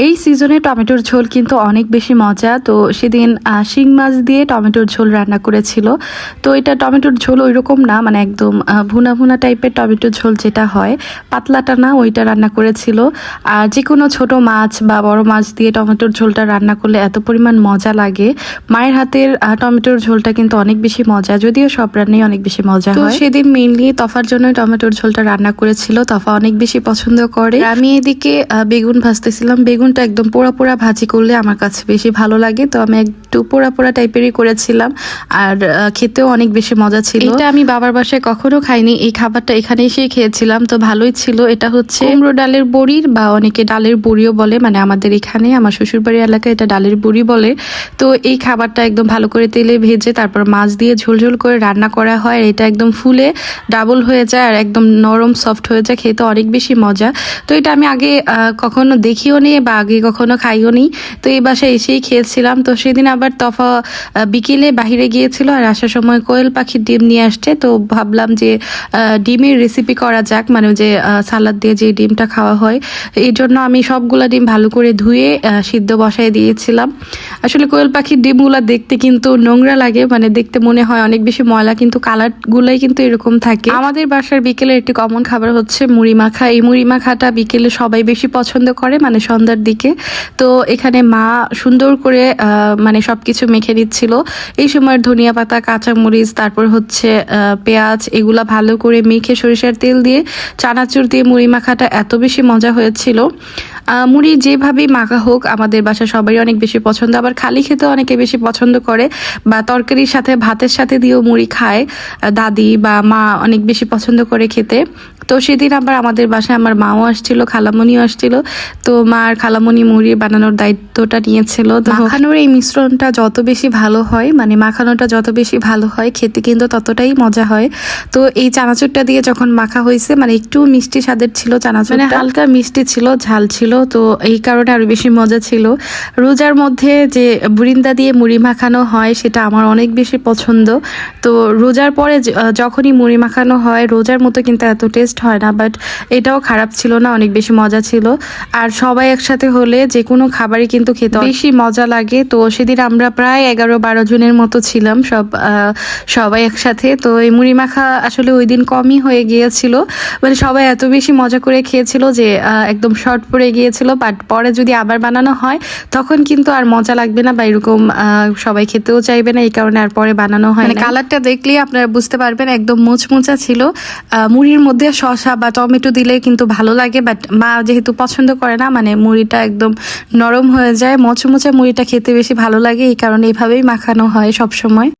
এই সিজনে টমেটোর ঝোল কিন্তু অনেক বেশি মজা। তো সেদিন শিং মাছ দিয়ে টমেটোর ঝোল রান্না করেছিল। তো এটা টমেটোর ঝোল ওইরকম না, মানে একদম ভুনা ভুনা টাইপের টমেটোর ঝোল যেটা হয়, পাতলাটা না, ওইটা রান্না করেছিল। আর যে কোনো ছোট মাছ বা বড় মাছ দিয়ে টমেটোর ঝোলটা রান্না করলে এত পরিমাণ মজা লাগে। মায়ের হাতের টমেটোর ঝোলটা কিন্তু অনেক বেশি মজা, যদিও সব রান্নাই অনেক বেশি মজা হয়। সেদিন মেইনলি তফার জন্য টমেটোর ঝোলটা রান্না করেছিল। তফা অনেক বেশি পছন্দ করে। আমি এদিকে বেগুন ভাজতেছিলাম। বেগুনটা একদম পোড়া পোড়া ভাজি করলে আমার কাছে বেশি ভালো লাগে, তো আমি একটু পোড়া পোড়া টাইপেরই করেছিলাম। আর খেতেও অনেক বেশি মজা ছিল। এটা আমি বাবার বাসায় কখনো খাইনি, এই খাবারটা এখানে এসেই খেয়েছিলাম, তো ভালোই ছিল। এটা হচ্ছে কুমড়ো ডালের বড়ির, বা অনেকে ডালের বড়িও বলে, মানে আমাদের এখানে আমার শ্বশুরবাড়ির এলাকায় এটা ডালের বড়ি বলে। তো এই খাবারটা একদম ভালো করে তেলে ভেজে তারপর মাছ দিয়ে ঝোলঝোল করে রান্না করা হয়। এটা একদম ফুলে ডাবল হয়ে যায় আর একদম নরম সফট হয়ে যায়, খেতে অনেক বেশি মজা। তো এটা আমি আগে কখনো দেখিও নি বা আগে কখনো খাইও নি, তো এই বাসায় এসেই খেয়েছিলাম। তো সেদিন আবার তফা বিকেলে বাহিরে গিয়েছিল, আর আসার সময় কোয়েল পাখির ডিম নিয়ে আসছে। তো ভাবলাম যে ডিমের রেসিপি করা যাক, মানে যে সালাদ দিয়ে যে ডিমটা খাওয়া হয়, এই জন্য আমি সবগুলা ডিম ভালো করে ধুয়ে সিদ্ধ বসায় দিয়েছিলাম। আসলে কোয়েল পাখির ডিমগুলা দেখতে কিন্তু নোংরা লাগে, মানে দেখতে মনে হয় অনেক বেশি ময়লা, কিন্তু কালারগুলাই কিন্তু এরকম থাকে। আমাদের বাসার বিকেলে একটি কমন খাবার হচ্ছে মুড়ি মাখা। এই মুড়ি মাখাটা বিকেলে সবাই বেশি পছন্দ করে, মানে সন্ধ্যার দিকে। তো এখানে মা সুন্দর করে মানে সবকিছু মেখে নিচ্ছিল। এই সময় ধনিয়া পাতা, কাঁচামরিচ, তারপর হচ্ছে পেঁয়াজ, এগুলা ভালো করে মেখে সরিষার তেল দিয়ে চানাচুর দিয়ে মুড়ি মাখাটা এত বেশি মজা হয়েছিল। মুড়ি যেভাবেই মাখা হোক আমাদের বাসা সবাই অনেক বেশি পছন্দ, আবার খালি খেতে অনেকে বেশি পছন্দ করে, বা তরকারির সাথে ভাতের সাথে দিয়েও মুড়ি খায় দাদি বা মা, অনেক বেশি পছন্দ করে খেতে। তো সেদিন আবার আমাদের বাসায় আমার মাও আসছিল, খালামণিও আসছিল। তো মা আর খালামণি মুড়ি বানানোর দায়িত্বটা নিয়েছিল। তো মাখানোর এই মিশ্রণটা যত বেশি ভালো হয়, মানে মাখানোটা যত বেশি ভালো হয়, খেতে কিন্তু ততটাই মজা হয়। তো এই চানাচুরটা দিয়ে যখন মাখা হয়েছে, মানে একটু মিষ্টি স্বাদের ছিল চানাচুর, মানে হালকা মিষ্টি ছিল, ঝাল ছিল, তো এই কারণে আরো বেশি মজা ছিল। রোজার মধ্যে যে বুরিন্দা দিয়ে মুড়ি মাখানো হয় সেটা আমার অনেক বেশি পছন্দ। তো রোজার পরে যখনই মুড়ি মাখানো হয়, রোজার মতো কিন্তু এত টেস্ট হয় না, বাট এটাও খারাপ ছিল না, অনেক বেশি মজা ছিল। আর সবাই একসাথে হলে যে কোনো খাবারই কিন্তু খেতে বেশি মজা লাগে। তো সেদিন আমরা প্রায় 11-12 জনের মতো ছিলাম, সবাই একসাথে। তো এই মুড়ি মাখা আসলে ওই দিন কমই হয়ে গিয়েছিল, মানে সবাই এত বেশি মজা করে খেয়েছিল যে একদম শর্ট পড়ে গিয়েছিল। বাট পরে যদি আবার বানানো হয় তখন কিন্তু আর মজা লাগবে না, বা এরকম সবাই খেতেও চাইবে না, এই কারণে আর পরে বানানো হয় না। কালারটা দেখলেই আপনারা বুঝতে পারবেন একদম মুচমুচা ছিল। মুড়ির মধ্যে শসা বা টমেটো দিলে কিন্তু ভালো লাগে, বাট মা যেহেতু পছন্দ করে না, মানে মুড়িটা একদম নরম হয়ে যায়, মচমুচা মুড়িটা খেতে বেশি ভালো লাগে, এই কারণে এইভাবেই মাখানো হয় সব সময়।